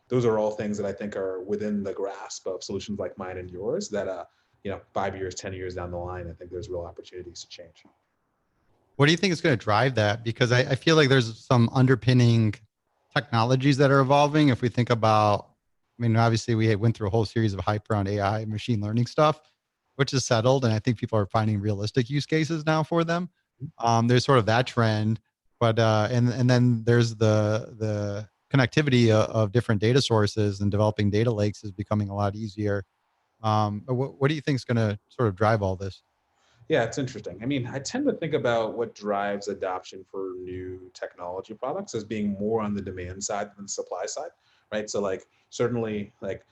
B: Those are all things that I think are within the grasp of solutions like mine and yours that, 5 years, 10 years down the line, I think there's real opportunities to change.
A: What do you think is going to drive that? Because I feel like there's some underpinning technologies that are evolving. If we think about, I mean, obviously we went through a whole series of hype around AI, machine learning stuff, which is settled. And I think people are finding realistic use cases now for them. There's sort of that trend, but, and then there's the connectivity of different data sources, and developing data lakes is becoming a lot easier. But what do you think is going to sort of drive all this?
B: Yeah, it's interesting. I mean, I tend to think about what drives adoption for new technology products as being more on the demand side than the supply side, right? So like certainly like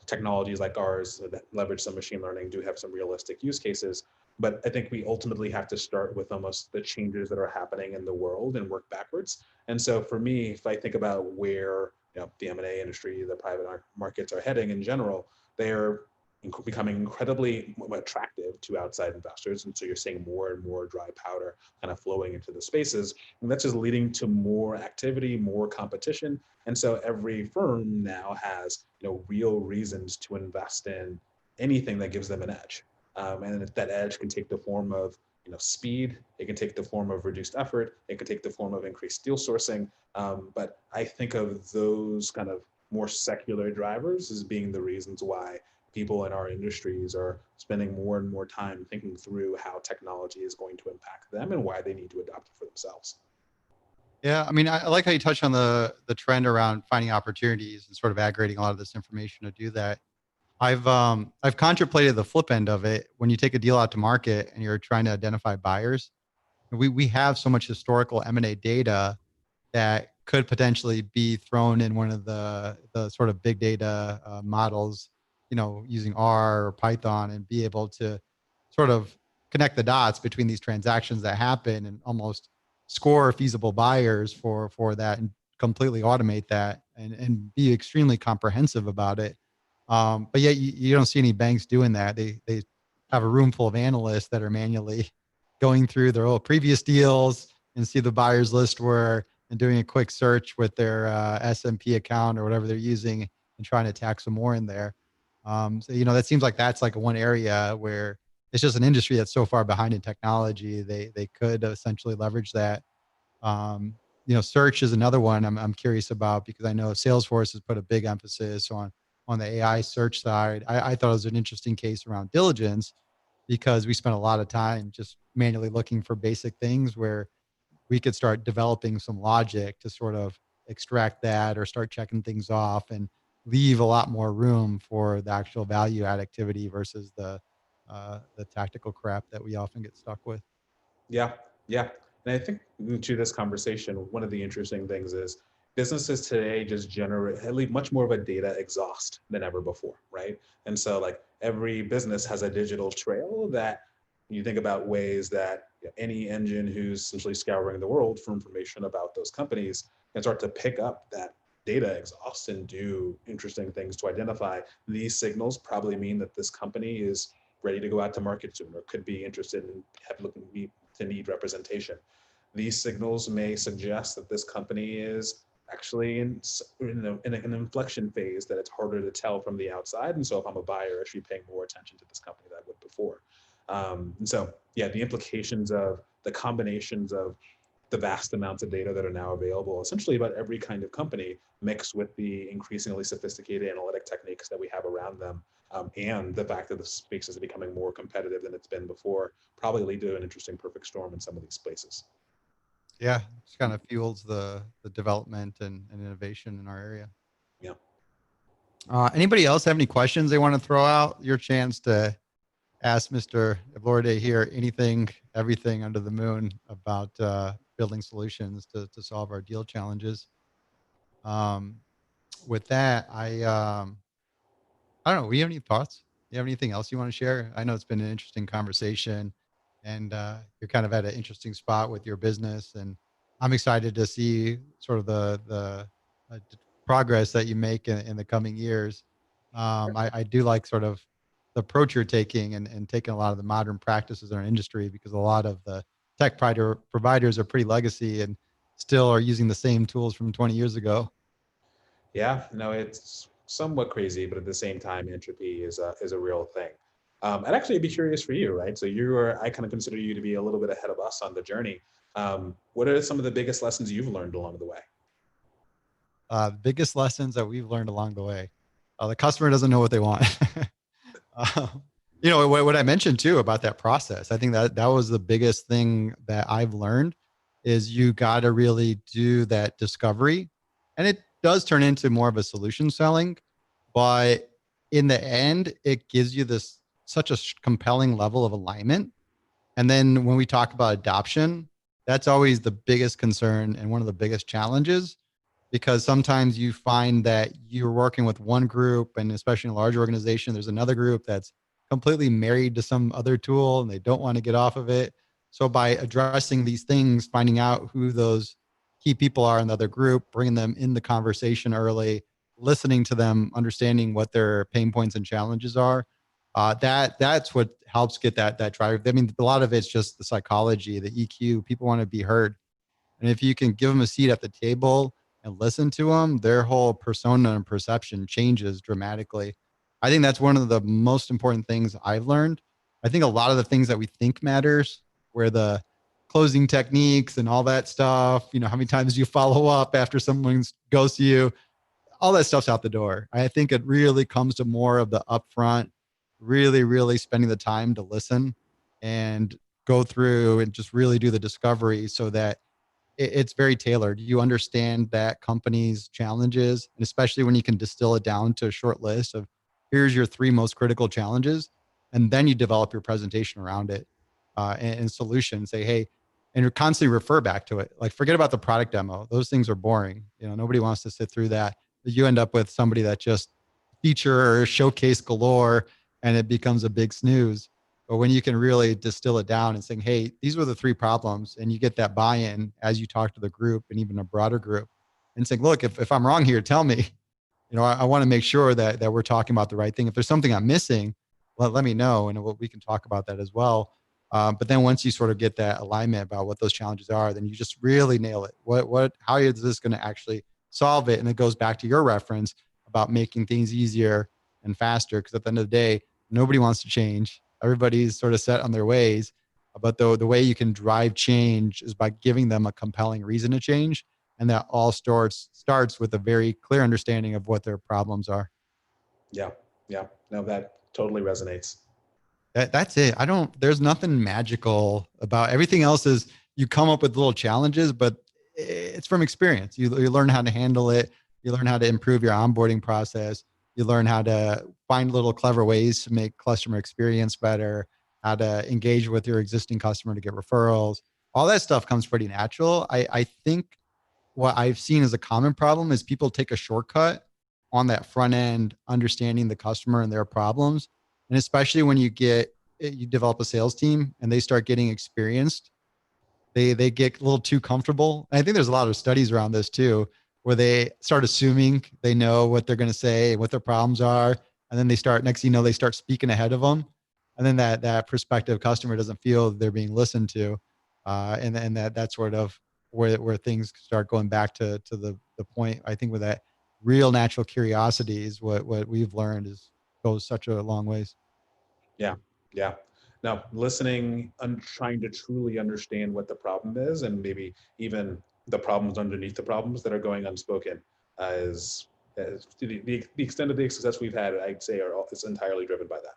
B: technologies like ours that leverage some machine learning do have some realistic use cases, but I think we ultimately have to start with almost the changes that are happening in the world and work backwards. And so for me, if I think about where the M&A industry, the private markets are heading in general, they're becoming incredibly attractive to outside investors. And so you're seeing more and more dry powder kind of flowing into the spaces. And that's just leading to more activity, more competition. And so every firm now has real reasons to invest in anything that gives them an edge. And that edge can take the form of speed. It can take the form of reduced effort. It can take the form of increased deal sourcing. But I think of those kind of more secular drivers as being the reasons why people in our industries are spending more and more time thinking through how technology is going to impact them and why they need to adopt it for themselves.
A: Yeah, I mean, I like how you touched on the trend around finding opportunities and sort of aggregating a lot of this information to do that. I've contemplated the flip end of it. When you take a deal out to market and you're trying to identify buyers, we have so much historical M&A data that could potentially be thrown in one of the sort of big data models, using R or Python and be able to sort of connect the dots between these transactions that happen and almost score feasible buyers for that and completely automate that and be extremely comprehensive about it. But yet you don't see any banks doing that. They have a room full of analysts that are manually going through their old previous deals and see the buyers list were and doing a quick search with their S&P account or whatever they're using and trying to tack some more in there. So, that seems like that's like one area where it's just an industry that's so far behind in technology. They could essentially leverage that. Search is another one I'm curious about because I know Salesforce has put a big emphasis on the AI search side. I thought it was an interesting case around diligence because we spent a lot of time just manually looking for basic things where we could start developing some logic to sort of extract that or start checking things off and leave a lot more room for the actual value add activity versus the tactical crap that we often get stuck with.
B: Yeah, yeah. And I think to this conversation, one of the interesting things is businesses today just generate at least much more of a data exhaust than ever before, right? And so like every business has a digital trail that you think about ways that any engine who's essentially scouring the world for information about those companies can start to pick up that data exhaust and do interesting things to identify these signals probably mean that this company is ready to go out to market soon or could be interested in looking to need representation. These signals may suggest that this company is actually in an inflection phase that it's harder to tell from the outside. And so if I'm a buyer, I should be paying more attention to this company than I would before. And so, yeah, the implications of the combinations of the vast amounts of data that are now available, essentially about every kind of company, mixed with the increasingly sophisticated analytic techniques that we have around them, and the fact that the space is becoming more competitive than it's been before, probably lead to an interesting perfect storm in some of these places.
A: Yeah, just kind of fuels the development and innovation in our area.
B: Yeah.
A: Anybody else have any questions they want to throw out? Your chance to ask Mr. Ablorde here anything, everything under the moon about building solutions to solve our deal challenges. Um, with that, I don't know. Do you have any thoughts? Do you have anything else you want to share? I know it's been an interesting conversation, and you're kind of at an interesting spot with your business, and I'm excited to see sort of the progress that you make in the coming years. I do like sort of the approach you're taking and taking a lot of the modern practices in our industry because a lot of the tech providers are pretty legacy and still are using the same tools from 20 years ago.
B: Yeah, no, it's somewhat crazy, but at the same time, entropy is a real thing. I'd actually be curious for you, right? So I kind of consider you to be a little bit ahead of us on the journey. What are some of the biggest lessons you've learned along the way?
A: The biggest lessons that we've learned along the way. The customer doesn't know what they want. uh, what I mentioned too about that process. I think that was the biggest thing that I've learned is you got to really do that discovery, and it does turn into more of a solution selling, but in the end, it gives you this such a compelling level of alignment. And then when we talk about adoption, that's always the biggest concern and one of the biggest challenges because sometimes you find that you're working with one group and especially in a large organization, there's another group that's completely married to some other tool and they don't want to get off of it. So by addressing these things, finding out who those key people are in the other group, bringing them in the conversation early, listening to them, understanding what their pain points and challenges are, that's what helps get that drive. I mean, a lot of it's just the psychology, the EQ. People want to be heard, and if you can give them a seat at the table and listen to them, their whole persona and perception changes dramatically. I think that's one of the most important things I've learned. I think a lot of the things that we think matters, where the closing techniques and all that stuff, how many times you follow up after someone goes to you, all that stuff's out the door. I think it really comes to more of the upfront, really, really spending the time to listen and go through and just really do the discovery so that it's very tailored. You understand that company's challenges, and especially when you can distill it down to a short list of here's your three most critical challenges, and then you develop your presentation around it and solution. Say, hey, and you constantly refer back to it. Like, forget about the product demo; those things are boring. Nobody wants to sit through that. You end up with somebody that just feature or showcase galore, and it becomes a big snooze. But when you can really distill it down and saying, hey, these were the three problems, and you get that buy-in as you talk to the group and even a broader group, and saying, look, if I'm wrong here, tell me. I want to make sure that we're talking about the right thing. If there's something I'm missing, let me know, and we can talk about that as well. But then once you sort of get that alignment about what those challenges are, then you just really nail it. How is this going to actually solve it? And it goes back to your reference about making things easier and faster. Because at the end of the day, nobody wants to change. Everybody's sort of set on their ways. But the way you can drive change is by giving them a compelling reason to change. And that all starts with a very clear understanding of what their problems are.
B: Yeah. Yeah. No, that totally resonates.
A: That's it. There's nothing magical about everything else. Is you come up with little challenges, but it's from experience. You learn how to handle it. You learn how to improve your onboarding process. You learn how to find little clever ways to make customer experience better, how to engage with your existing customer to get referrals. All that stuff comes pretty natural. I think what I've seen as a common problem is people take a shortcut on that front end, understanding the customer and their problems. And especially when you develop a sales team and they start getting experienced, they get a little too comfortable. And I think there's a lot of studies around this too, where they start assuming they know what they're going to say, what their problems are. And then next thing you know, they start speaking ahead of them. And then that prospective customer doesn't feel they're being listened to. And that's sort of where things start going back to the point, I think, with that real natural curiosity is what we've learned goes such a long ways.
B: Yeah. Yeah. Now, listening and trying to truly understand what the problem is, and maybe even the problems underneath the problems that are going unspoken, is the extent of the success we've had, I'd say, is entirely driven by that.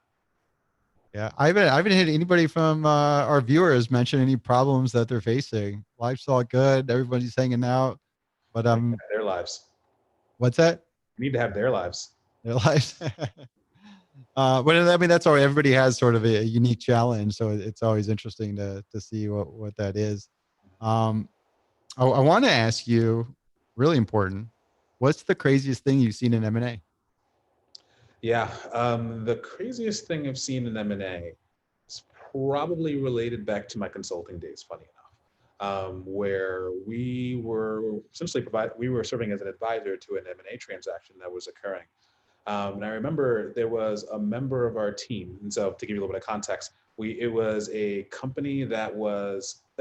A: Yeah, I haven't had anybody from our viewers mention any problems that they're facing. Life's all good. Everybody's hanging out. But
B: Their lives.
A: what's that?
B: We need to have their lives.
A: Their lives. But I mean, that's all. Everybody has sort of a unique challenge, so it's always interesting to see what that is. Um, I want to ask you, really important. What's the craziest thing you've seen in M&A?
B: Yeah, the craziest thing I've seen in M&A is probably related back to my consulting days, funny enough, where we were essentially we were serving as an advisor to an M&A transaction that was occurring. And I remember there was a member of our team, and so to give you a little bit of context, it was a company that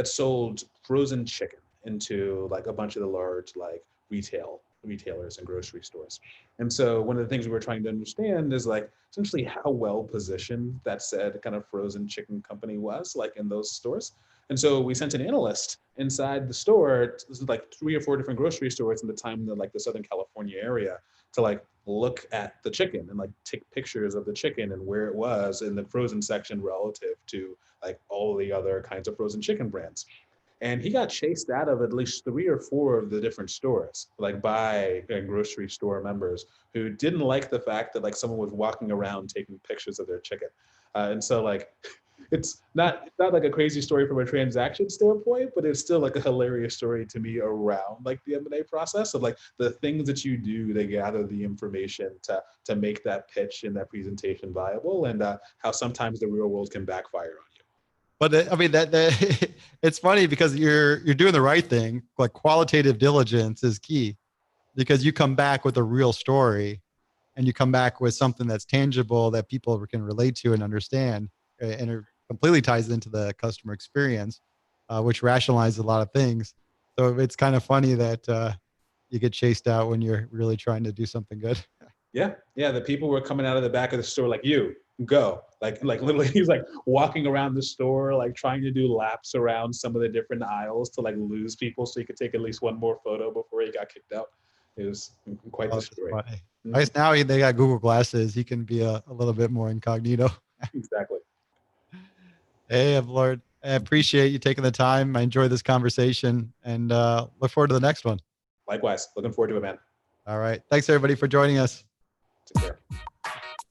B: sold frozen chicken into like a bunch of the large like retailers and grocery stores. And so one of the things we were trying to understand is like essentially how well positioned that said kind of frozen chicken company was like in those stores. And so we sent an analyst inside the store, like 3 or 4 different grocery stores in the time in the Southern California area, to like look at the chicken and like take pictures of the chicken and where it was in the frozen section relative to like all the other kinds of frozen chicken brands. And he got chased out of at least 3 or 4 of the different stores, like by grocery store members who didn't like the fact that like someone was walking around taking pictures of their chicken. And so like, it's not like a crazy story from a transaction standpoint, but it's still like a hilarious story to me around like the M&A process of like the things that you do to gather the information to make that pitch and that presentation viable, and how sometimes the real world can backfire on you.
A: But I mean that it's funny because you're doing the right thing. Like qualitative diligence is key because you come back with a real story and you come back with something that's tangible that people can relate to and understand, and it completely ties into the customer experience, which rationalizes a lot of things. So it's kind of funny that you get chased out when you're really trying to do something good.
B: Yeah, yeah. The people were coming out of the back of the store like, you go, like literally he's like walking around the store, like trying to do laps around some of the different aisles to like lose people so he could take at least one more photo before he got kicked out. It was quite the story.
A: I guess now they got Google Glasses. He can be a little bit more incognito.
B: Exactly.
A: Hey, Ablorde, I appreciate you taking the time. I enjoyed this conversation and look forward to the next one.
B: Likewise, looking forward to it, man.
A: All right. Thanks, everybody, for joining us.
B: Take care.